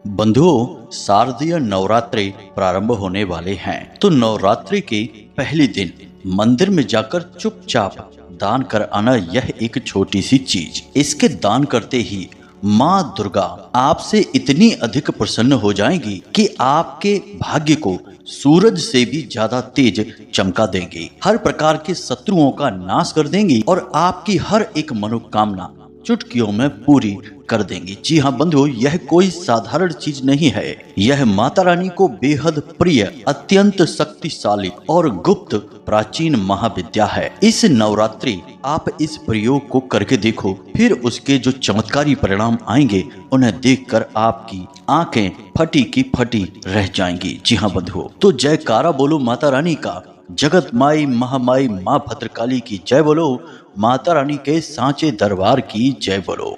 बंधुओं, शारदीय नवरात्रि प्रारंभ होने वाले हैं। तो नवरात्रि के पहले दिन मंदिर में जाकर चुपचाप दान कर आना, यह एक छोटी सी चीज। इसके दान करते ही माँ दुर्गा आपसे इतनी अधिक प्रसन्न हो जाएंगी कि आपके भाग्य को सूरज से भी ज्यादा तेज चमका देंगी। हर प्रकार के शत्रुओं का नाश कर देंगी और आपकी हर एक मनोकामना चुटकियों में पूरी कर देंगी। जी हाँ बंधुओं, यह कोई साधारण चीज नहीं है। यह माता रानी को बेहद प्रिय, अत्यंत शक्तिशाली और गुप्त प्राचीन महाविद्या है। इस नवरात्रि आप इस प्रयोग को करके देखो, फिर उसके जो चमत्कारी परिणाम आएंगे उन्हें देखकर आपकी आंखें फटी की फटी रह जाएंगी। जी हाँ बंधुओं, तो जयकारा बोलो माता रानी का। जगत माई महामाई माँ भद्रकाली की जय बोलो। माता रानी के सांचे दरबार की जय बोलो।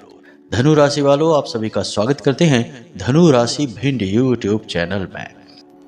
धनु राशि वालों, आप सभी का स्वागत करते हैं धनु राशि भिंड यूट्यूब चैनल में।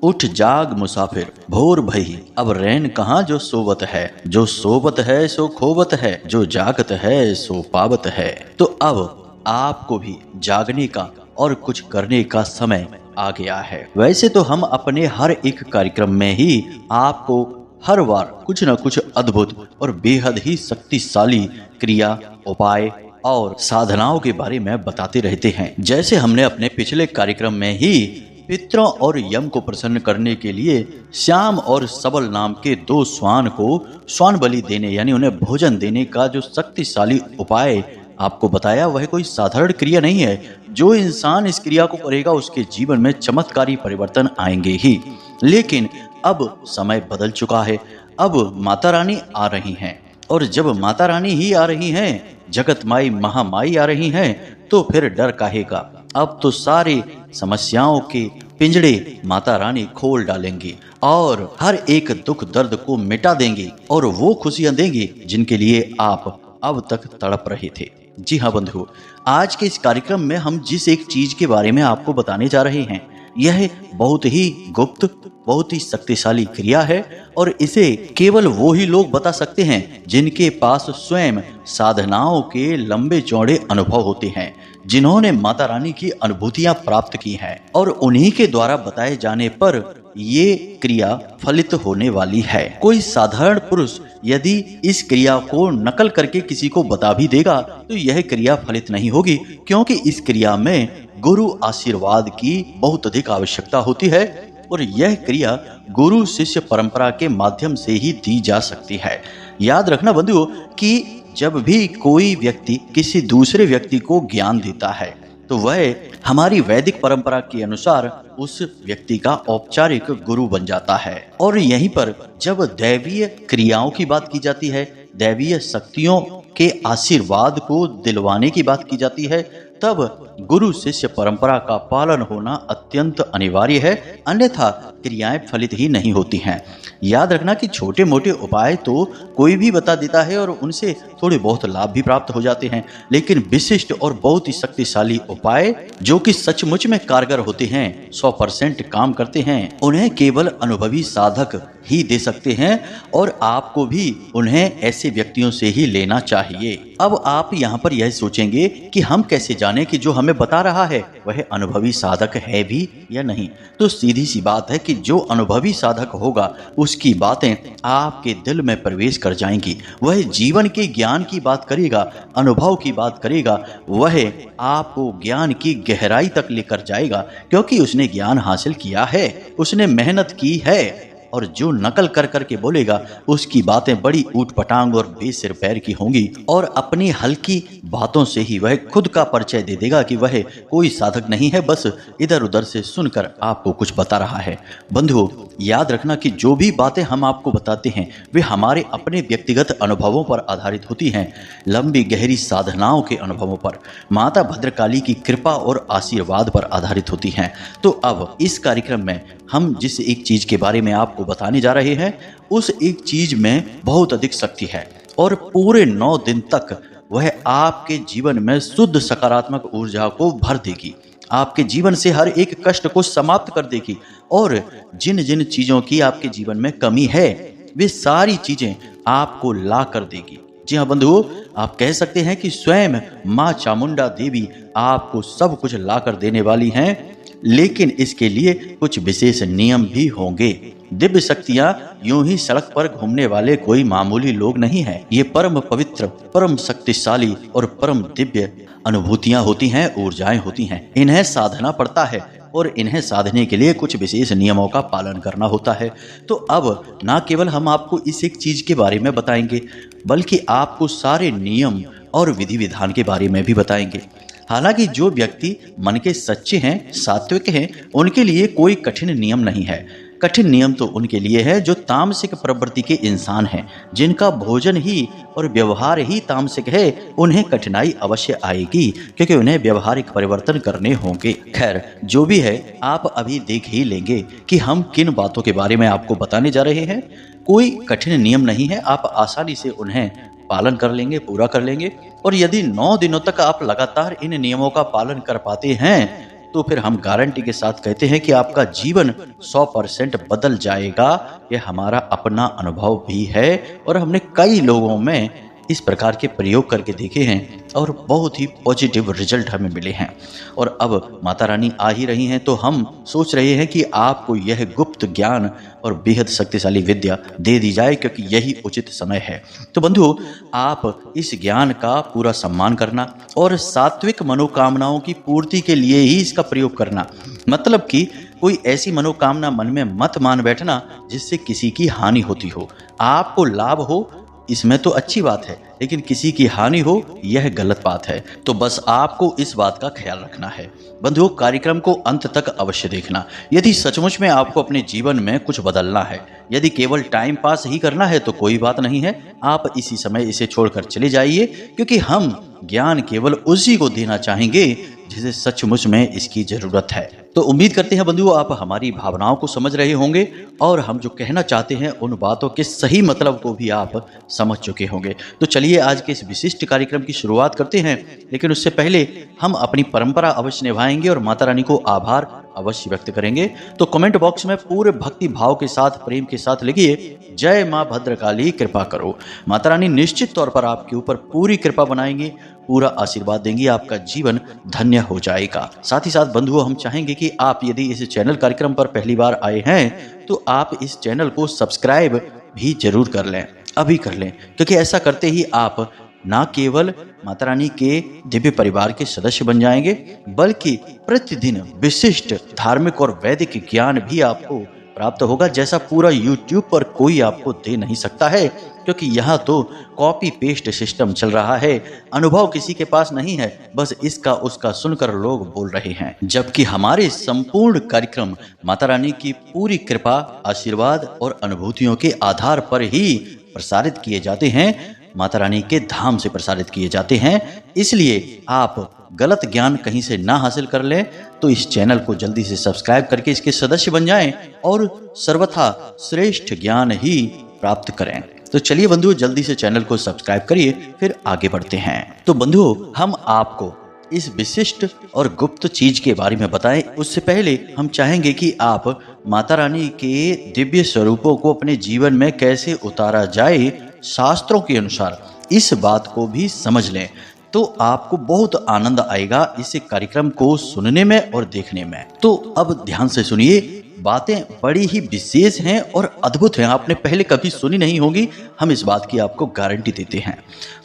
उठ जाग मुसाफिर भोर भई, अब रैन कहाँ जो सोवत है। जो सोवत है सो खोवत है, जो जागत है सो पावत है। तो अब आपको भी जागने का और कुछ करने का समय आ गया है। वैसे तो हम अपने हर एक कार्यक्रम में ही आपको हर बार कुछ न कुछ अद्भुत और बेहद ही शक्तिशाली क्रिया, उपाय और साधनाओं के बारे में बताते रहते हैं। जैसे हमने अपने पिछले कार्यक्रम में ही पितरों और यम को प्रसन्न करने के लिए श्याम और सबल नाम के दो श्वान को श्वान बलि देने यानी उन्हें भोजन देने का जो शक्तिशाली उपाय आपको बताया, वह कोई साधारण क्रिया नहीं है। जो इंसान इस क्रिया को करेगा उसके जीवन में चमत्कारी परिवर्तन आएंगे ही। लेकिन अब समय बदल चुका है। अब माता रानी आ रही हैं, और जब माता रानी ही आ रही हैं, जगत माई महामाई आ रही हैं, तो फिर डर काहे का। अब तो सारी समस्याओं के पिंजड़े माता रानी खोल डालेंगी और हर एक दुख दर्द को मिटा देंगी और वो खुशियां देंगी जिनके लिए आप अब तक तड़प रहे थे। जी हाँ बंधुओं, आज के इस कार्यक्रम में हम जिस एक चीज के बारे में आपको बताने जा रहे हैं, यह बहुत ही गुप्त, बहुत ही शक्तिशाली क्रिया है और इसे केवल वो ही लोग बता सकते हैं जिनके पास स्वयं साधनाओं के लंबे चौड़े अनुभव होते हैं, जिन्होंने माता रानी की अनुभूतियां प्राप्त की हैं और उन्हीं के द्वारा बताए जाने पर ये क्रिया फलित होने वाली है। कोई साधारण पुरुष यदि इस क्रिया को नकल करके किसी को बता भी देगा तो यह क्रिया फलित नहीं होगी, क्योंकि इस क्रिया में गुरु आशीर्वाद की बहुत अधिक आवश्यकता होती है और यह क्रिया गुरु शिष्य परंपरा के माध्यम से ही दी जा सकती है। याद रखना बंधुओं कि जब भी कोई व्यक्ति किसी दूसरे व्यक्ति को ज्ञान देता है तो वह हमारी वैदिक परंपरा के अनुसार उस व्यक्ति का औपचारिक गुरु बन जाता है। और यहीं पर जब दैवीय क्रियाओं की बात की जाती है, दैवीय शक्तियों के आशीर्वाद को दिलवाने की बात की जाती है, तब गुरु शिष्य परंपरा का पालन होना अत्यंत अनिवार्य है, अन्यथा क्रियाएं फलित ही नहीं होती हैं। याद रखना कि छोटे मोटे उपाय तो कोई भी बता देता है और उनसे थोड़े बहुत लाभ भी प्राप्त हो जाते हैं, लेकिन विशिष्ट और बहुत ही शक्तिशाली उपाय जो कि सचमुच में कारगर होते हैं, 100% काम करते हैं, उन्हें केवल अनुभवी साधक ही दे सकते हैं और आपको भी उन्हें ऐसे व्यक्तियों से ही लेना चाहिए। अब आप यहाँ पर यह सोचेंगे कि हम कैसे जाने कि जो हमें बता रहा है वह अनुभवी साधक है भी या नहीं। तो सीधी सी बात है कि जो अनुभवी साधक होगा उसकी बातें आपके दिल में प्रवेश कर जाएंगी। वह जीवन के ज्ञान की बात करेगा, अनुभव की बात करेगा, वह आपको ज्ञान की गहराई तक लेकर जाएगा, क्योंकि उसने ज्ञान हासिल किया है, उसने मेहनत की है। और जो नकल कर करके बोलेगा उसकी बातें बड़ी ऊट पटांग और बेसिर पैर की होंगी और अपनी हल्की बातों से ही वह खुद का परिचय दे देगा कि वह कोई साधक नहीं है, बस इधर उधर से सुनकर आपको कुछ बता रहा है। बंधुओं, याद रखना कि जो भी बातें हम आपको बताते हैं वे हमारे अपने व्यक्तिगत अनुभवों पर आधारित होती हैं, लंबी गहरी साधनाओं के अनुभवों पर, माता भद्रकाली की कृपा और आशीर्वाद पर आधारित होती हैं। तो अब इस कार्यक्रम में हम जिस एक चीज के बारे में आपको बताने जा रहे हैं, उस एक चीज में बहुत अधिक शक्ति है और पूरे 9 दिन तक वह आपके जीवन में शुद्ध सकारात्मक ऊर्जा को भर देगी, आपके जीवन से हर एक कष्ट को समाप्त कर देगी और जिन जिन चीजों की आपके जीवन में कमी है वे सारी चीजें आपको ला कर देगी। जी हाँ बंधुओं, आप कह सकते हैं कि स्वयं माँ चामुंडा देवी आपको सब कुछ ला कर देने वाली हैं। लेकिन इसके लिए कुछ विशेष नियम भी होंगे। दिव्य शक्तियां यूं ही सड़क पर घूमने वाले कोई मामूली लोग नहीं हैं। ये परम पवित्र, परम शक्तिशाली और परम दिव्य अनुभूतियां होती हैं, ऊर्जाएं होती हैं। इन्हें साधना पड़ता है और इन्हें साधने के लिए कुछ विशेष नियमों का पालन करना होता है। तो अब ना केवल हम आपको इस एक चीज के बारे में बताएंगे, बल्कि आपको सारे नियम और विधि विधान के बारे में भी बताएंगे। हालांकि जो व्यक्ति मन के सच्चे हैं, सात्विक हैं, उनके लिए कोई कठिन नियम नहीं है। कठिन नियम तो उनके लिए है जो तामसिक प्रवृत्ति के इंसान हैं, जिनका भोजन ही और व्यवहार ही तामसिक है। उन्हें कठिनाई अवश्य आएगी, क्योंकि उन्हें व्यवहारिक परिवर्तन करने होंगे। खैर, जो भी है, आप अभी देख ही लेंगे कि हम किन बातों के बारे में आपको बताने जा रहे हैं। कोई कठिन नियम नहीं है, आप आसानी से उन्हें पालन कर लेंगे, पूरा कर लेंगे। और यदि 9 दिनों तक आप लगातार इन नियमों का पालन कर पाते हैं, तो फिर हम गारंटी के साथ कहते हैं कि आपका जीवन 100% बदल जाएगा। यह हमारा अपना अनुभव भी है और हमने कई लोगों में इस प्रकार के प्रयोग करके देखे हैं और बहुत ही पॉजिटिव रिजल्ट हमें मिले हैं। और अब माता रानी आ ही रही हैं, तो हम सोच रहे हैं कि आपको यह गुप्त ज्ञान और बेहद शक्तिशाली विद्या दे दी जाए, क्योंकि यही उचित समय है। तो बंधु, आप इस ज्ञान का पूरा सम्मान करना और सात्विक मनोकामनाओं की पूर्ति के लिए ही इसका प्रयोग करना। मतलब कि कोई ऐसी मनोकामना मन में मत मान बैठना जिससे किसी की हानि होती हो। आपको लाभ हो इसमें तो अच्छी बात है, लेकिन किसी की हानि हो यह गलत बात है। तो बस आपको इस बात का ख्याल रखना है। बंधुओं, कार्यक्रम को अंत तक अवश्य देखना। यदि सचमुच में आपको अपने जीवन में कुछ बदलना है, यदि केवल टाइम पास ही करना है, तो कोई बात नहीं है, आप इसी समय इसे छोड़कर चले जाइए, क्योंकि हम ज्ञान केवल उसी को देना चाहेंगे जिसे सचमुच में इसकी जरूरत है। तो उम्मीद करते हैं बंधुओं, आप हमारी भावनाओं को समझ रहे होंगे और हम जो कहना चाहते हैं उन बातों के सही मतलब को भी आप समझ चुके होंगे। तो चलिए आज के इस विशिष्ट कार्यक्रम की शुरुआत करते हैं, लेकिन उससे पहले हम अपनी परंपरा अवश्य निभाएंगे और माता रानी को आभार अवश्य व्यक्त करेंगे। तो कमेंट बॉक्स में पूरे भक्ति भाव के साथ, प्रेम के साथ लिखिए, जय माँ भद्रकाली कृपा करो। माता रानी निश्चित तौर पर आपके ऊपर पूरी कृपा बनाएंगे, पूरा आशीर्वाद देंगी, आपका जीवन धन्य हो जाएगा। साथ ही साथ बंधुओं, हम चाहेंगे कि आप यदि इस चैनल कार्यक्रम पर पहली बार आए हैं, तो आप इस चैनल को सब्सक्राइब भी जरूर कर लें, अभी कर लें, क्योंकि ऐसा करते ही आप ना केवल माता रानी के दिव्य परिवार के सदस्य बन जाएंगे, बल्कि प्रतिदिन विशिष्ट धार्मिक और वैदिक ज्ञान भी आपको प्राप्त होगा, जैसा पूरा YouTube पर कोई आपको दे नहीं सकता है, क्योंकि यहाँ तो कॉपी पेस्ट सिस्टम चल रहा है। अनुभव किसी के पास नहीं है, बस इसका उसका सुनकर लोग बोल रहे हैं। जबकि हमारे संपूर्ण कार्यक्रम माता रानी की पूरी कृपा, आशीर्वाद और अनुभूतियों के आधार पर ही प्रसारित किए जाते हैं, माता रानी के धाम से प्रसारित किए जाते हैं। इसलिए आप गलत ज्ञान कहीं से ना हासिल कर लें, तो इस चैनल को जल्दी से सब्सक्राइब करके इसके सदस्य बन जाएं और सर्वथा श्रेष्ठ ज्ञान ही प्राप्त करें। तो चलिए बंधुओं, जल्दी से चैनल को सब्सक्राइब करिए, फिर आगे बढ़ते हैं। तो बंधुओं, हम आपको इस विशिष्ट और गुप्त चीज के बारे में बताएं, उससे पहले हम चाहेंगे कि आप माता रानी के दिव्य स्वरूपों को अपने जीवन में कैसे उतारा जाए शास्त्रों के अनुसार, इस बात को भी समझ लें। तो आपको बहुत आनंद आएगा इस कार्यक्रम को सुनने में और देखने में। तो अब ध्यान से सुनिए, बातें बड़ी ही विशेष हैं और अद्भुत हैं, आपने पहले कभी सुनी नहीं होगी, हम इस बात की आपको गारंटी देते हैं।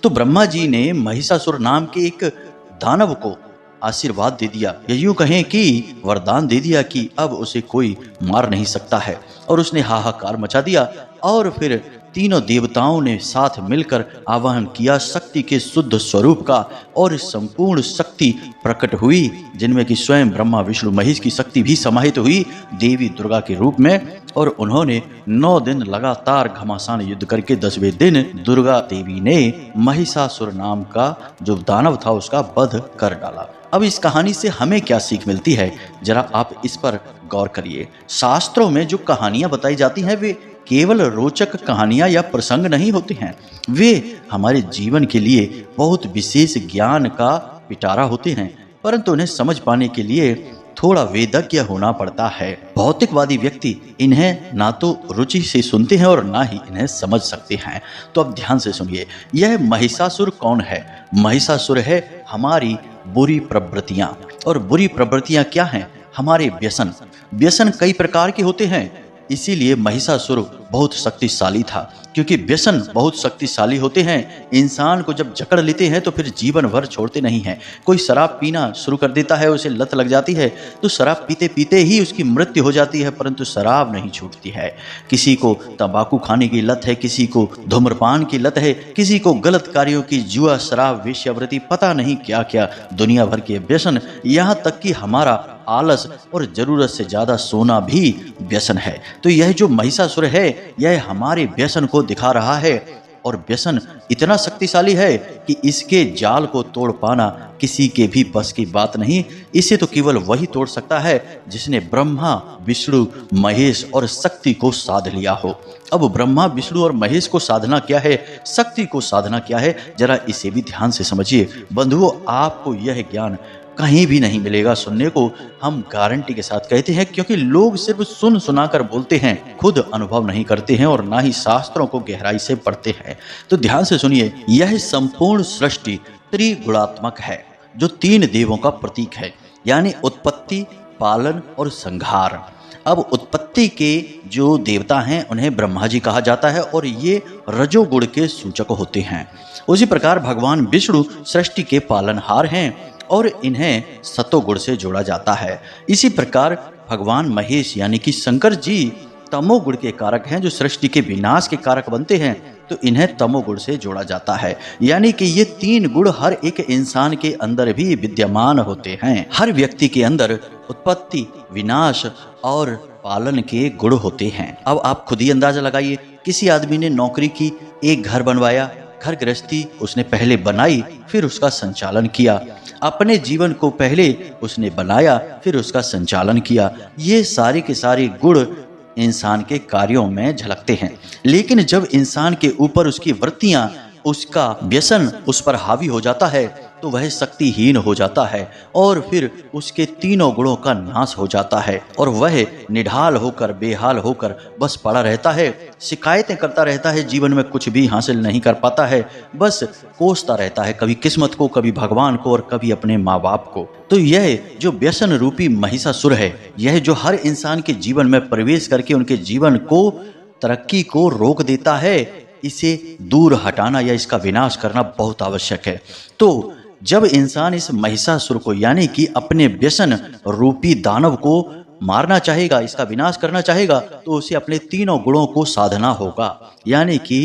तो ब्रह्मा जी ने महिषासुर नाम के एक दानव को आशीर्वाद दे दिया, या यूं कहें कि वरदान दे दिया कि अब उसे कोई मार नहीं सकता है। और उसने हाहाकार मचा दिया और फिर तीनों देवताओं ने साथ मिलकर आवाहन किया शक्ति के शुद्ध स्वरूप का, और संपूर्ण शक्ति प्रकट हुई, जिनमें कि स्वयं ब्रह्मा विष्णु महेश की शक्ति भी समाहित हुई देवी दुर्गा के रूप में। और उन्होंने 9 दिन लगातार घमासान युद्ध करके 10वें दिन दुर्गा देवी ने महिषासुर नाम का जो दानव था उसका वध कर डाला। अब इस कहानी से हमें क्या सीख मिलती है, जरा आप इस पर गौर करिए। शास्त्रों में जो कहानियां बताई जाती हैं वे केवल रोचक कहानियां या प्रसंग नहीं होते हैं, वे हमारे जीवन के लिए बहुत विशेष ज्ञान का पिटारा होते हैं, परंतु उन्हें समझ पाने के लिए थोड़ा वेदज्ञ होना पड़ता है। भौतिकवादी व्यक्ति इन्हें ना तो रुचि से सुनते हैं और ना ही इन्हें समझ सकते हैं। तो अब ध्यान से सुनिए, यह महिषासुर कौन है? महिषासुर है हमारी बुरी प्रवृत्तियां। और बुरी प्रवृत्तियां क्या हैं? हमारे व्यसन। व्यसन कई प्रकार के होते हैं, इसीलिए महिषासुर बहुत शक्तिशाली था, क्योंकि व्यसन बहुत शक्तिशाली होते हैं। इंसान को जब जकड़ लेते हैं तो फिर जीवन भर छोड़ते नहीं हैं। कोई शराब पीना शुरू कर देता है, उसे लत लग जाती है, तो शराब पीते पीते ही उसकी मृत्यु हो जाती है, परंतु शराब नहीं छूटती है। किसी को तंबाकू खाने की लत है, किसी को धूम्रपान की लत है, किसी को गलत कार्यों की, जुआ, शराब, वेश्यावृत्ति, पता नहीं क्या क्या दुनिया भर के व्यसन। यहाँ तक कि हमारा आलस और जरूरत से ज्यादा सोना भी व्यसन है। तो यह जो महिषासुर है, यह हमारे व्यसन को दिखा रहा है। और व्यसन इतना शक्तिशाली है कि इसके जाल को तोड़ पाना किसी के भी बस की बात नहीं। इसे तो केवल वही तोड़ सकता है जिसने ब्रह्मा, विष्णु, महेश और शक्ति को साध लिया हो। अब ब्रह्मा, विष्णु और महेश को साधना क्या है, शक्ति को साधना क्या है, जरा इसे भी ध्यान से समझिए। बंधुओं, आपको यह ज्ञान कहीं भी नहीं मिलेगा सुनने को, हम गारंटी के साथ कहते हैं, क्योंकि लोग सिर्फ सुन सुनाकर बोलते हैं, खुद अनुभव नहीं करते हैं और ना ही शास्त्रों को गहराई से पढ़ते हैं। तो ध्यान से सुनिए, यह संपूर्ण सृष्टि त्रिगुणात्मक है, जो 3 देवों का प्रतीक है, यानी उत्पत्ति, पालन और संहार। अब उत्पत्ति के जो देवता हैं उन्हें ब्रह्मा जी कहा जाता है और ये रजोगुण के सूचक होते हैं। उसी प्रकार भगवान विष्णु सृष्टि के पालनहार हैं और इन्हें सतोगुण से जोड़ा जाता है। इसी प्रकार भगवान महेश यानी कि शंकर जी तमोगुण के कारक हैं, जो सृष्टि के विनाश के कारक बनते हैं, तो इन्हें तमोगुण से जोड़ा जाता है। यानी कि ये 3 गुण हर एक इंसान के अंदर भी विद्यमान होते हैं। हर व्यक्ति के अंदर उत्पत्ति, विनाश और पालन के गुण होते हैं। अब आप खुद ही अंदाजा लगाइए, किसी आदमी ने नौकरी की, एक घर बनवाया, घर गृहस्थी उसने पहले बनाई, फिर उसका संचालन किया। अपने जीवन को पहले उसने बनाया, फिर उसका संचालन किया। ये सारे के सारे गुण इंसान के कार्यों में झलकते हैं। लेकिन जब इंसान के ऊपर उसकी वृत्तियां, उसका व्यसन उस पर हावी हो जाता है, तो वह शक्तिहीन हो जाता है और फिर उसके 3 गुणों का नाश हो जाता है और वह निढाल होकर, बेहाल होकर बस पड़ा रहता है, शिकायतें करता रहता है, जीवन में कुछ भी हासिल नहीं कर पाता है, बस कोसता रहता है, कभी किस्मत को, कभी भगवान को और कभी अपने माँ बाप को। तो यह जो व्यसन रूपी महिषासुर है, यह जो हर इंसान के जीवन में प्रवेश करके उनके जीवन को, तरक्की को रोक देता है, इसे दूर हटाना या इसका विनाश करना बहुत आवश्यक है। तो जब इंसान इस महिषासुर को, यानी कि अपने व्यसन रूपी दानव को मारना चाहेगा, इसका विनाश करना चाहेगा, तो उसे अपने 3 गुणों को साधना होगा, यानी कि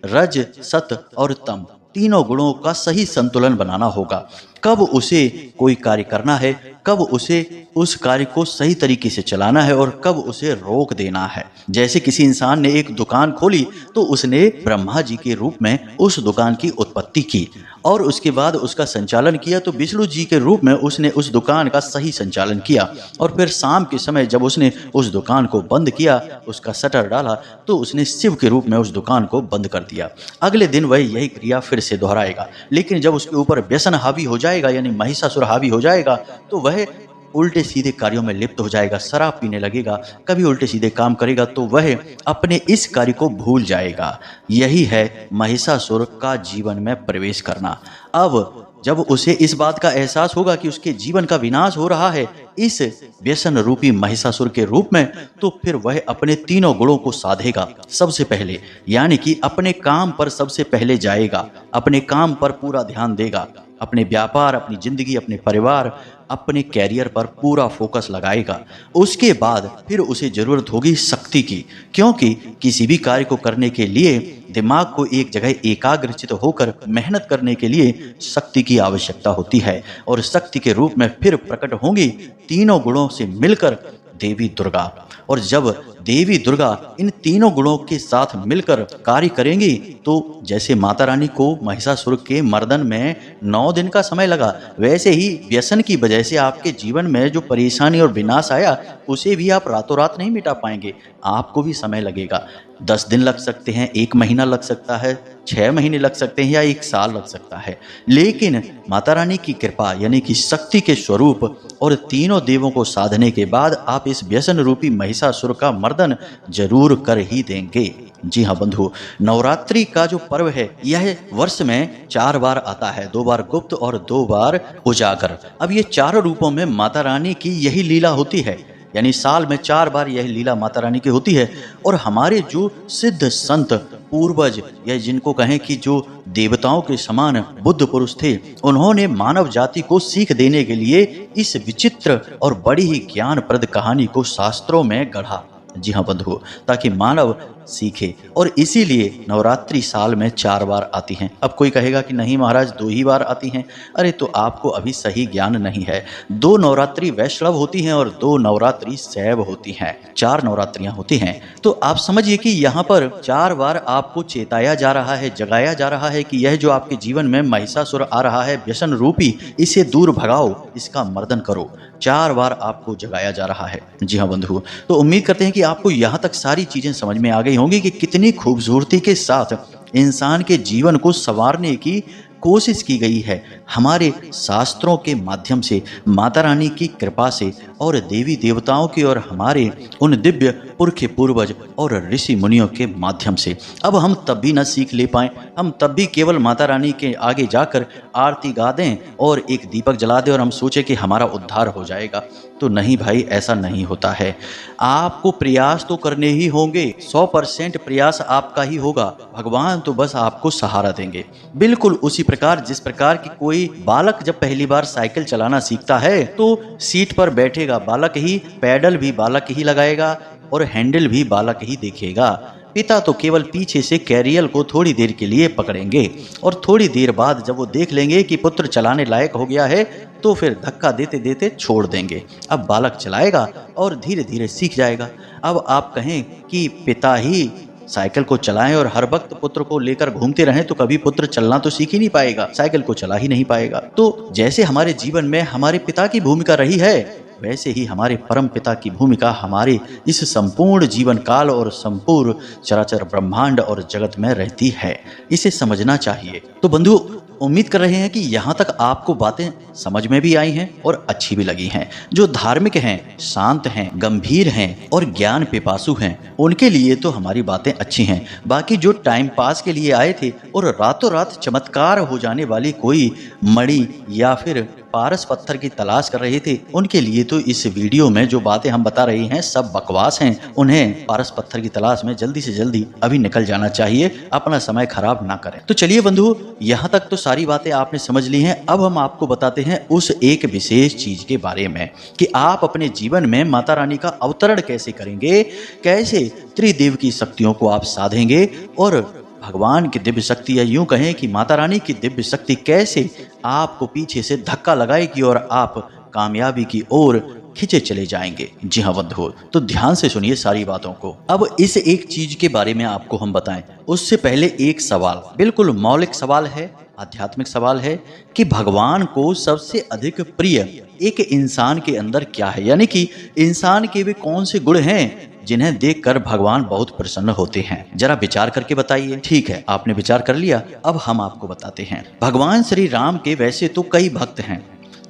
रज, सत और तम, 3 गुणों का सही संतुलन बनाना होगा। कब उसे कोई कार्य करना है, कब उसे उस कार्य को सही तरीके से चलाना है और कब उसे रोक देना है। जैसे किसी इंसान ने एक दुकान खोली, तो उसने ब्रह्मा जी के रूप में उस दुकान की उत्पत्ति की और उसके बाद उसका संचालन किया, तो विष्णु जी के रूप में उसने उस दुकान का सही संचालन किया और फिर शाम के समय जब उसने उस दुकान को बंद किया, उसका शटर डाला, तो उसने शिव के रूप में उस दुकान को बंद कर दिया। अगले दिन वह यही क्रिया फिर से दोहराएगा, लेकिन जब उसके ऊपर व्यसन हावी हो जाएगा, यानी महिषासुर हावी हो जाएगा, तो वह उल्टे सीधे कार्यों में लिप्त हो जाएगा, शराब पीने लगेगा, कभी उल्टे सीधे काम करेगा, तो वह अपने इस कार्य को भूल जाएगा। यही है महिषासुर का जीवन में प्रवेश करना। अब जब उसे इस बात का एहसास होगा कि उसके जीवन का विनाश हो रहा है इस व्यसन रूपी महिषासुर के रूप में, तो फिर वह अपने 3 गुणों को साधेगा सबसे पहले, यानी कि अपने काम पर सबसे पहले जाएगा, अपने काम पर पूरा ध्यान देगा, अपने व्यापार, अपनी जिंदगी, अपने परिवार, अपने कैरियर पर पूरा फोकस लगाएगा। उसके बाद फिर उसे जरूरत होगी शक्ति की, क्योंकि किसी भी कार्य को करने के लिए दिमाग को एक जगह एकाग्रचित होकर मेहनत करने के लिए शक्ति की आवश्यकता होती है और शक्ति के रूप में फिर प्रकट होंगी 3 गुणों से मिलकर देवी दुर्गा। और जब देवी दुर्गा इन 3 गुणों के साथ मिलकर कार्य करेंगी, तो जैसे माता रानी को महिषासुर के मर्दन में 9 दिन का समय लगा, वैसे ही व्यसन की वजह से आपके जीवन में जो परेशानी और विनाश आया, उसे भी आप रातों रात नहीं मिटा पाएंगे, आपको भी समय लगेगा। 10 दिन लग सकते हैं, 1 महीना लग सकता है, 6 महीने लग सकते हैं या 1 साल लग सकता है, लेकिन माता रानी की कृपा यानी कि शक्ति के स्वरूप और तीनों देवों को साधने के बाद आप इस व्यसन रूपी महिषासुर का मर्दन जरूर कर ही देंगे। जी हाँ बंधु, नवरात्रि का जो पर्व है यह वर्ष में 4 बार आता है, 2 बार गुप्त और 2 बार उजागर। अब ये चारों रूपों में माता रानी की यही लीला होती है, यानी साल में 4 बार यह लीला माता रानी की होती है। और हमारे जो सिद्ध संत पूर्वज या जिनको कहें कि जो देवताओं के समान बुद्ध पुरुष थे, उन्होंने मानव जाति को सीख देने के लिए इस विचित्र और बड़ी ही ज्ञानप्रद कहानी को शास्त्रों में गढ़ा। जी हाँ बंधुओं, ताकि मानव सीखे, और इसीलिए नवरात्रि साल में 4 बार आती हैं। अब कोई कहेगा कि नहीं महाराज 2 ही बार आती हैं। अरे तो आपको अभी सही ज्ञान नहीं है। 2 नवरात्रि वैष्णव होती हैं और 2 नवरात्रि शैव होती हैं। 4 नवरात्रियां होती हैं। तो आप समझिए कि यहाँ पर 4 बार आपको चेताया जा रहा है, जगाया जा रहा है कि यह जो आपके जीवन में महिषासुर आ रहा है व्यसन रूपी, इसे दूर भगाओ, इसका मर्दन करो। 4 बार आपको जगाया जा रहा है। जी हाँ बंधु, तो उम्मीद करते हैं कि आपको यहाँ तक सारी चीजें समझ में आ गई होंगी कि कितनी खूबसूरती के साथ इंसान के जीवन को संवारने की कोशिश की गई है हमारे शास्त्रों के माध्यम से, माता रानी की कृपा से और देवी देवताओं के और हमारे उन दिव्य पुरखे पूर्वज और ऋषि मुनियों के माध्यम से। अब हम तब भी न सीख ले पाएं, हम तब भी केवल माता रानी के आगे जाकर आरती गा दें और एक दीपक जला दें और हम सोचें कि हमारा उद्धार हो जाएगा। तो नहीं भाई, ऐसा नहीं होता है। आपको प्रयास तो करने ही होंगे, 100% प्रयास आपका ही होगा। भगवान तो बस आपको सहारा देंगे। बिल्कुल उसी प्रकार जिस प्रकार की कोई बालक जब पहली बार साइकिल चलाना सीखता है तो सीट पर बैठेगा बालक ही, पैडल भी बालक ही लगाएगा और हैंडल भी बालक ही देखेगा। पिता तो केवल पीछे से कैरियल को थोड़ी देर के लिए पकड़ेंगे और थोड़ी देर बाद जब वो देख लेंगे कि पुत्र चलाने लायक हो गया है तो फिर धक्का देते देते छोड़ देंगे। अब बालक चलाएगा और धीरे धीरे सीख जाएगा। अब आप कहें कि पिता ही साइकिल को चलाएं और हर वक्त पुत्र को लेकर घूमते रहें तो कभी पुत्र चलना तो सीख ही नहीं पाएगा, साइकिल को चला ही नहीं पाएगा। तो जैसे हमारे जीवन में हमारे पिता की भूमिका रही है, वैसे ही हमारे परम पिता की भूमिका हमारे इस संपूर्ण जीवन काल और संपूर्ण चराचर ब्रह्मांड और जगत में रहती है। इसे समझना चाहिए। तो बंधु, उम्मीद कर रहे हैं कि यहाँ तक आपको बातें समझ में भी आई हैं और अच्छी भी लगी हैं। जो धार्मिक हैं, शांत हैं, गंभीर हैं और ज्ञान पिपासु हैं, उनके लिए तो हमारी बातें अच्छी हैं। बाकी जो टाइम पास के लिए आए थे और रातों रात चमत्कार हो जाने वाली कोई मणि या फिर पारस पत्थर की तलाश कर रहे थे, उनके लिए तो इस वीडियो में जो बातें हम बता रहे हैं सब बकवास हैं। उन्हें पारस पत्थर की तलाश में जल्दी से जल्दी अभी निकल जाना चाहिए, अपना समय खराब ना करें। तो चलिए बंधु, यहाँ तक तो सारी बातें आपने समझ ली हैं। अब हम आपको बताते हैं उस एक विशेष चीज के बारे में कि आप अपने जीवन में माता रानी का अवतरण कैसे करेंगे, कैसे त्रिदेव की शक्तियों को आप साधेंगे और भगवान की दिव्य शक्ति या यूं कहें कि माता रानी की दिव्य शक्ति कैसे आपको पीछे से धक्का लगाएगी और आप कामयाबी की ओर खींचे चले जाएंगे। जी हाँ बंधुओं, तो ध्यान से सुनिए सारी बातों को। अब इस एक चीज के बारे में आपको हम बताएं, उससे पहले एक सवाल, बिल्कुल मौलिक सवाल है, आध्यात्मिक सवाल है कि भगवान को सबसे अधिक प्रिय एक इंसान के अंदर क्या है, यानी कि इंसान के वे कौन से गुण हैं जिन्हें देखकर भगवान बहुत प्रसन्न होते हैं। जरा विचार करके बताइए। ठीक है, आपने विचार कर लिया, अब हम आपको बताते हैं। भगवान श्री राम के वैसे तो कई भक्त हैं,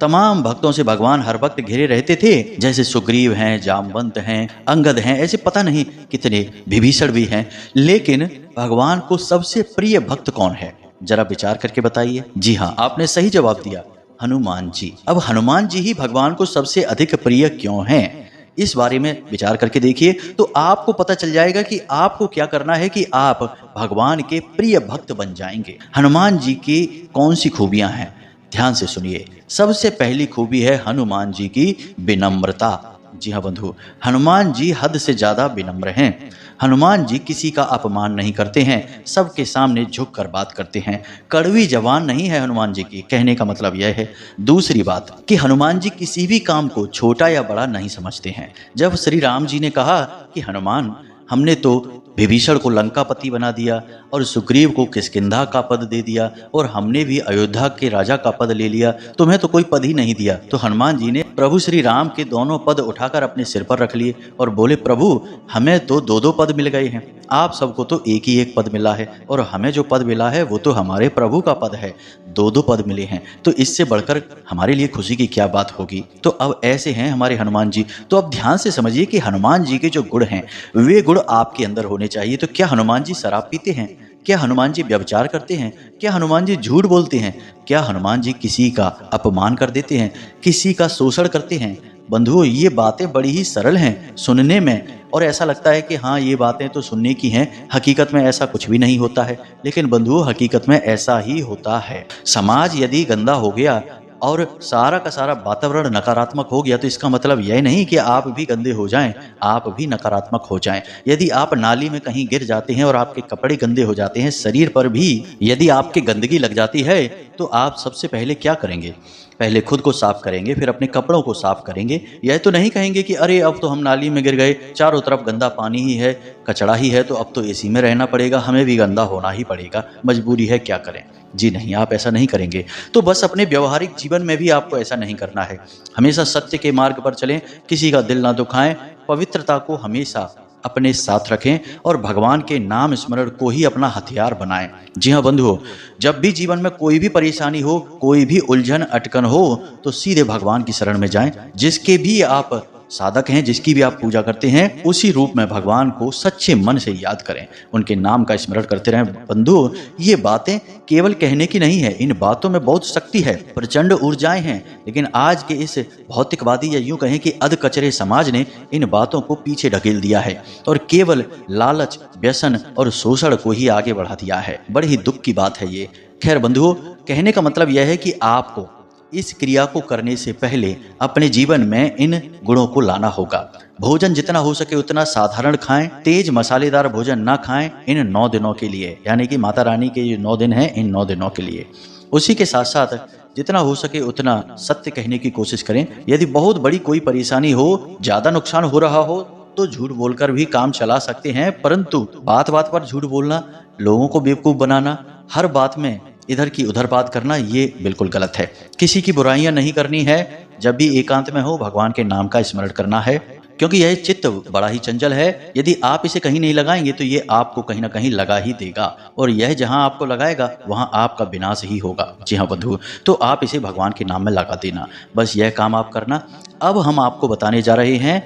तमाम भक्तों से भगवान हर वक्त घिरे रहते थे, जैसे सुग्रीव हैं, जामवंत हैं, अंगद हैं, ऐसे पता नहीं कितने, विभीषण भी हैं। लेकिन भगवान को सबसे प्रिय भक्त कौन है, जरा विचार करके बताइए। जी हाँ, आपने सही जवाब दिया, हनुमान जी। अब हनुमान जी ही भगवान को सबसे अधिक प्रिय क्यों हैं, इस बारे में विचार करके देखिए तो आपको पता चल जाएगा कि आपको क्या करना है कि आप भगवान के प्रिय भक्त बन जाएंगे। हनुमान जी की कौन सी खूबियां हैं, ध्यान से सुनिए। सबसे पहली खूबी है हनुमान जी की विनम्रता। जी हाँ बंधु, हनुमान जी हद से ज्यादा विनम्र हैं। हनुमान जी किसी का अपमान नहीं करते हैं, सबके सामने झुक कर बात करते हैं। कड़वी जबान नहीं है हनुमान जी की, कहने का मतलब यह है। दूसरी बात कि हनुमान जी किसी भी काम को छोटा या बड़ा नहीं समझते हैं। जब श्री राम जी ने कहा कि हनुमान, हमने तो विभीषण को लंकापति बना दिया और सुग्रीव को किष्किंधा का पद दे दिया और हमने भी अयोध्या के राजा का पद ले लिया, तुम्हें तो कोई पद ही नहीं दिया। तो हनुमान जी ने प्रभु श्री राम के दोनों पद उठाकर अपने सिर पर रख लिए और बोले, प्रभु हमें तो 2-2 पद मिल गए हैं, आप सबको तो एक ही एक पद मिला है और हमें जो पद मिला है वो तो हमारे प्रभु का पद है। दो दो पद मिले हैं तो इससे बढ़कर हमारे लिए खुशी की क्या बात होगी। तो अब ऐसे हैं हमारे हनुमान जी। तो अब ध्यान से समझिए कि हनुमान जी के जो गुण हैं वे गुण आपके अंदर होने चाहिए। तो क्या हनुमान जी शराब पीते हैं? क्या हनुमान जी व्यभिचार करते हैं? क्या हनुमान जी झूठ बोलते हैं? क्या हनुमान जी किसी का अपमान कर देते हैं, किसी का शोषण करते हैं? बंधुओं, ये बातें बड़ी ही सरल हैं सुनने में और ऐसा लगता है कि हाँ ये बातें तो सुनने की हैं, हकीकत में ऐसा कुछ भी नहीं होता है। लेकिन बंधुओं, हकीकत में ऐसा ही होता है। समाज यदि गंदा हो गया और सारा का सारा वातावरण नकारात्मक हो गया तो इसका मतलब यह नहीं कि आप भी गंदे हो जाएं, आप भी नकारात्मक हो जाएं। यदि आप नाली में कहीं गिर जाते हैं और आपके कपड़े गंदे हो जाते हैं, शरीर पर भी यदि आपके गंदगी लग जाती है तो आप सबसे पहले क्या करेंगे? पहले खुद को साफ करेंगे, फिर अपने कपड़ों को साफ करेंगे। यह तो नहीं कहेंगे कि अरे अब तो हम नाली में गिर गए, चारों तरफ गंदा पानी ही है, कचड़ा ही है, तो अब तो एसी में रहना पड़ेगा, हमें भी गंदा होना ही पड़ेगा, मजबूरी है, क्या करें। जी नहीं, आप ऐसा नहीं करेंगे। तो बस अपने व्यवहारिक जीवन में भी आपको ऐसा नहीं करना है। हमेशा सत्य के मार्ग पर चलें, किसी का दिल ना दुखाएं, पवित्रता को हमेशा अपने साथ रखें और भगवान के नाम स्मरण को ही अपना हथियार बनाएं। जी हाँ बंधुओं, जब भी जीवन में कोई भी परेशानी हो, कोई भी उलझन अटकन हो, तो सीधे भगवान की शरण में जाएं। जिसके भी आप साधक हैं, जिसकी भी आप पूजा करते हैं, उसी रूप में भगवान को सच्चे मन से याद करें, उनके नाम का स्मरण करते रहें। बंधुओं, ये बातें केवल कहने की नहीं है, इन बातों में बहुत शक्ति है, प्रचंड ऊर्जाएं हैं। लेकिन आज के इस भौतिकवादी या यूं कहें कि अधकचरे समाज ने इन बातों को पीछे ढकेल दिया है और केवल लालच, व्यसन और शोषण को ही आगे बढ़ा दिया है। बड़ी ही दुख की बात है ये। खैर बंधुओं, कहने का मतलब यह है कि आपको इस क्रिया को करने से पहले अपने जीवन में इन गुणों को लाना होगा। भोजन जितना हो सके उतना साधारण खाएं, तेज मसालेदार भोजन ना खाएं इन 9 दिनों के लिए, यानी कि माता रानी के ये 9 दिन हैं, इन 9 दिनों के लिए। उसी के साथ साथ जितना हो सके उतना सत्य कहने की कोशिश करें। यदि बहुत बड़ी कोई परेशानी हो, ज्यादा नुकसान हो रहा हो, तो झूठ बोलकर भी काम चला सकते हैं, परंतु बात बात पर झूठ बोलना, लोगों को बेवकूफ बनाना, हर बात में इधर की उधर बात करना, ये बिल्कुल गलत है। किसी की बुराइयां नहीं करनी है। जब भी एकांत में हो, भगवान के नाम का स्मरण करना है, क्योंकि यह चित्त बड़ा ही चंचल है। यदि आप इसे कहीं नहीं लगाएंगे तो ये आपको कहीं ना कहीं लगा ही देगा और यह जहां आपको लगाएगा वहां आपका विनाश ही होगा। जी हाँ बंधु, तो आप इसे भगवान के नाम में लगा देना, बस यह काम आप करना। अब हम आपको बताने जा रहे हैं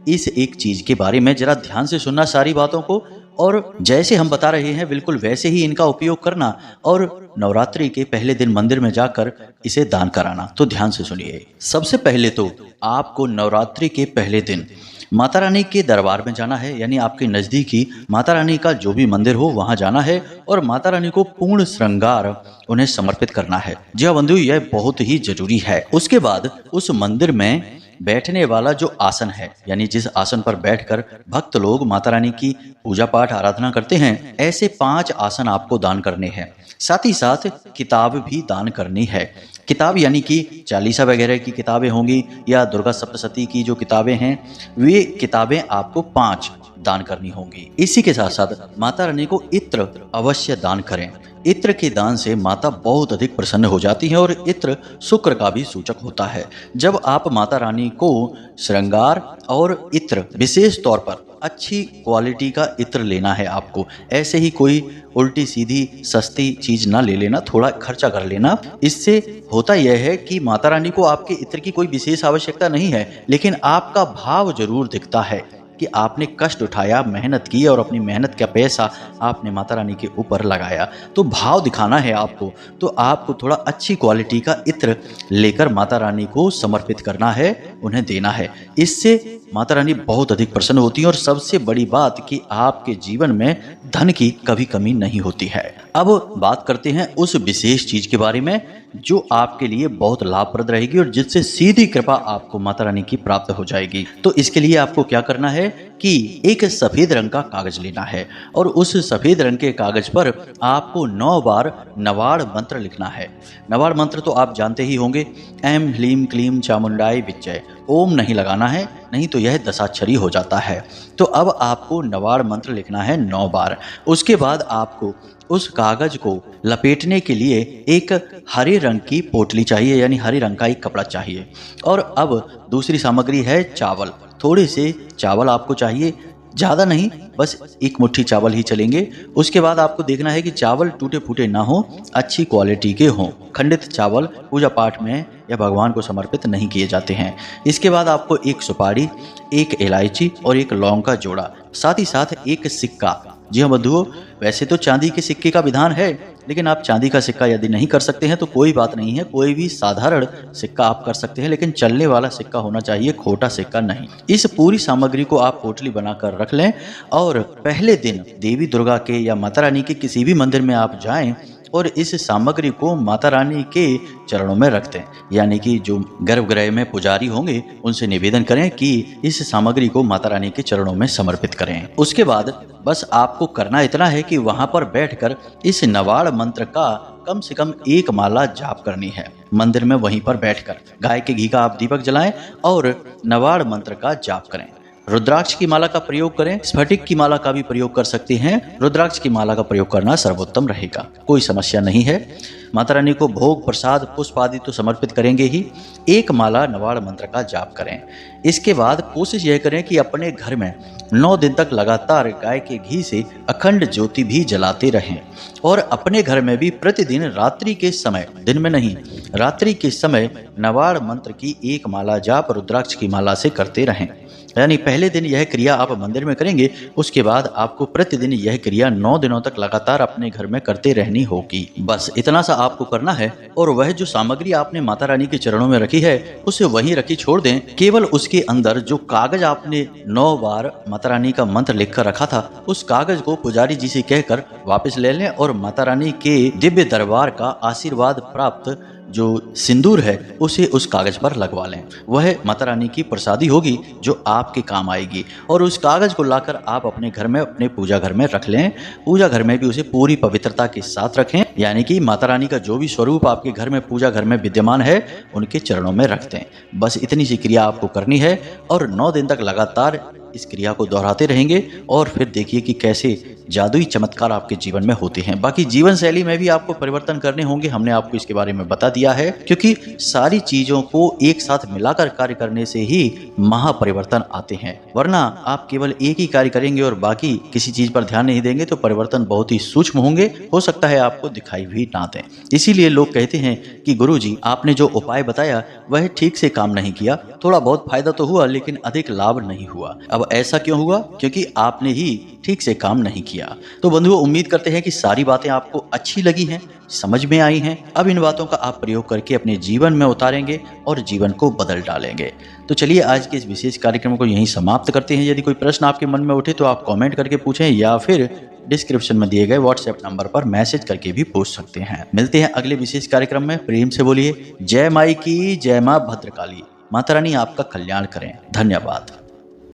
इस एक चीज के बारे में, जरा ध्यान से सुनना सारी बातों को, और जैसे हम बता रहे हैं बिल्कुल वैसे ही इनका उपयोग करना और नवरात्रि के पहले दिन मंदिर में जाकर इसे दान कराना। तो ध्यान से सुनिए। सबसे पहले तो आपको नवरात्रि के पहले दिन माता रानी के दरबार में जाना है, यानी आपके नजदीकी माता रानी का जो भी मंदिर हो वहां जाना है और माता रानी को पूर्ण श्रृंगार उन्हें समर्पित करना है। जी हाँ बंधु, यह बहुत ही जरूरी है। उसके बाद उस मंदिर में बैठने वाला जो आसन है, यानी जिस आसन पर बैठकर भक्त लोग माता रानी की पूजा पाठ आराधना करते हैं, ऐसे 5 आसन आपको दान करने हैं। साथ ही साथ किताब भी दान करनी है। किताब यानी कि चालीसा वगैरह की किताबें होंगी या दुर्गा सप्तशती की जो किताबें हैं, वे किताबें आपको 5 दान करनी होंगी। इसी के साथ साथ माता रानी को इत्र अवश्य दान करें। इत्र के दान से माता बहुत अधिक प्रसन्न हो जाती है और इत्र शुक्र का भी सूचक होता है। जब आप माता रानी को श्रृंगार और इत्र, विशेष तौर पर अच्छी क्वालिटी का इत्र लेना है आपको, ऐसे ही कोई उल्टी सीधी सस्ती चीज ना ले लेना, थोड़ा खर्चा कर लेना। इससे होता यह है कि माता रानी को आपके इत्र की कोई विशेष आवश्यकता नहीं है, लेकिन आपका भाव जरूर दिखता है कि आपने कष्ट उठाया, मेहनत की और अपनी मेहनत का पैसा आपने माता रानी के ऊपर लगाया, तो भाव दिखाना है आपको। तो आपको थोड़ा अच्छी क्वालिटी का इत्र लेकर माता रानी को समर्पित करना है, उन्हें देना है। इससे माता रानी बहुत अधिक प्रसन्न होती है और सबसे बड़ी बात कि आपके जीवन में धन की कभी कमी नहीं होती है। अब बात करते हैं उस विशेष चीज के बारे में जो आपके लिए बहुत लाभप्रद रहेगी और जिससे सीधी कृपा आपको माता रानी की प्राप्त हो जाएगी। तो इसके लिए आपको क्या करना है कि एक सफेद रंग का कागज लेना है और उस सफेद रंग के कागज पर आपको 9 बार नवाड़ मंत्र लिखना है। नवाड़ मंत्र तो आप जानते ही होंगे, ऐं ह्लीं क्लीं चामुंडाय विच्चय। ओम नहीं लगाना है, नहीं तो यह दशाक्षरी हो जाता है। तो अब आपको नवाड़ मंत्र लिखना है 9 बार। उसके बाद आपको उस कागज को लपेटने के लिए एक हरे रंग की पोटली चाहिए, यानी हरे रंग का एक कपड़ा चाहिए। और अब दूसरी सामग्री है चावल। थोड़े से चावल आपको चाहिए, ज़्यादा नहीं, बस एक मुट्ठी चावल ही चलेंगे। उसके बाद आपको देखना है कि चावल टूटे फूटे ना हो, अच्छी क्वालिटी के हों। खंडित चावल पूजा पाठ में या भगवान को समर्पित नहीं किए जाते हैं। इसके बाद आपको एक सुपारी, एक इलायची और एक लौंग का जोड़ा, साथ ही साथ एक सिक्का। जी हाँ बंधुओं, वैसे तो चांदी के सिक्के का विधान है, लेकिन आप चांदी का सिक्का यदि नहीं कर सकते हैं तो कोई बात नहीं है, कोई भी साधारण सिक्का आप कर सकते हैं, लेकिन चलने वाला सिक्का होना चाहिए, खोटा सिक्का नहीं। इस पूरी सामग्री को आप पोटली बनाकर रख लें और पहले दिन देवी दुर्गा के या माता रानी के किसी भी मंदिर में आप जाएं और इस सामग्री को माता रानी के चरणों में रख दें। यानी कि जो गर्भगृह में पुजारी होंगे उनसे निवेदन करें कि इस सामग्री को माता रानी के चरणों में समर्पित करें। उसके बाद बस आपको करना इतना है कि वहां पर बैठकर इस नवाड़ मंत्र का कम से कम एक माला जाप करनी है। मंदिर में वहीं पर बैठकर गाय के घी का आप दीपक जलाएं और नवाड़ मंत्र का जाप करें। रुद्राक्ष की माला का प्रयोग करें, स्फटिक की माला का भी प्रयोग कर सकते हैं। रुद्राक्ष की माला का प्रयोग करना सर्वोत्तम रहेगा, कोई समस्या नहीं है। माता रानी को भोग प्रसाद पुष्प आदि तो समर्पित करेंगे ही। एक माला नवाड़ मंत्र का जाप करें। इसके बाद कोशिश यह करें कि अपने घर में 9 दिन तक लगातार गाय के घी से अखंड ज्योति भी जलाते रहें और अपने घर में भी प्रतिदिन रात्रि के समय, दिन में नहीं, रात्रि के समय नवाड़ मंत्र की एक माला जाप रुद्राक्ष की माला से करते रहें। यानी पहले दिन यह क्रिया आप मंदिर में करेंगे, उसके बाद आपको प्रतिदिन यह क्रिया 9 दिनों तक लगातार अपने घर में करते रहनी होगी। बस इतना सा आपको करना है और वह जो सामग्री आपने माता रानी के चरणों में रखी है उसे वहीं रखी छोड़ दें। केवल उसके अंदर जो कागज आपने 9 बार माता रानी का मंत्र लिखकर रखा था, उस कागज को पुजारी जी से कहकर वापस ले लें और माता रानी के दिव्य दरबार का आशीर्वाद प्राप्त जो सिंदूर है उसे उस कागज पर लगवा लें। वह माता रानी की प्रसादी होगी जो आपके काम आएगी और उस कागज को लाकर आप अपने घर में, अपने पूजा घर में रख लें। पूजा घर में भी उसे पूरी पवित्रता के साथ रखें, यानी कि माता रानी का जो भी स्वरूप आपके घर में, पूजा घर में विद्यमान है, उनके चरणों में रख दें। बस इतनी सी क्रिया आपको करनी है और 9 दिन तक लगातार इस क्रिया को दोहराते रहेंगे और फिर देखिए कि कैसे जादुई चमत्कार आपके जीवन में होते हैं। बाकी जीवन शैली में भी आपको परिवर्तन करने होंगे, हमने आपको इसके बारे में बता दिया है, क्योंकि सारी चीजों को एक साथ मिलाकर कार्य करने से ही महापरिवर्तन आते हैं। वरना आप केवल एक ही कार्य करेंगे और बाकी किसी चीज पर ध्यान नहीं देंगे तो परिवर्तन बहुत ही सूक्ष्म होंगे, हो सकता है आपको दिखाई भी ना दें। इसीलिए लोग कहते हैं कि गुरुजी आपने जो उपाय बताया वह ठीक से काम नहीं किया, थोड़ा बहुत फायदा तो हुआ लेकिन अधिक लाभ नहीं हुआ। अब ऐसा क्यों हुआ? क्योंकि आपने ही ठीक से काम नहीं किया। तो बंधुओं, उम्मीद करते हैं कि सारी बातें आपको अच्छी लगी हैं, समझ में आई हैं। अब इन बातों का आप प्रयोग करके अपने जीवन में उतारेंगे और जीवन को बदल डालेंगे। तो चलिए आज के इस विशेष कार्यक्रम को यहीं समाप्त करते हैं। यदि कोई प्रश्न आपके मन में उठे तो आप कमेंट करके पूछें या फिर डिस्क्रिप्शन में दिए गए व्हाट्सएप नंबर पर मैसेज करके भी पूछ सकते हैं। मिलते हैं अगले विशेष कार्यक्रम में। प्रेम से बोलिए जय माई की, जय मां भद्रकाली। माता रानी आपका कल्याण करें। धन्यवाद।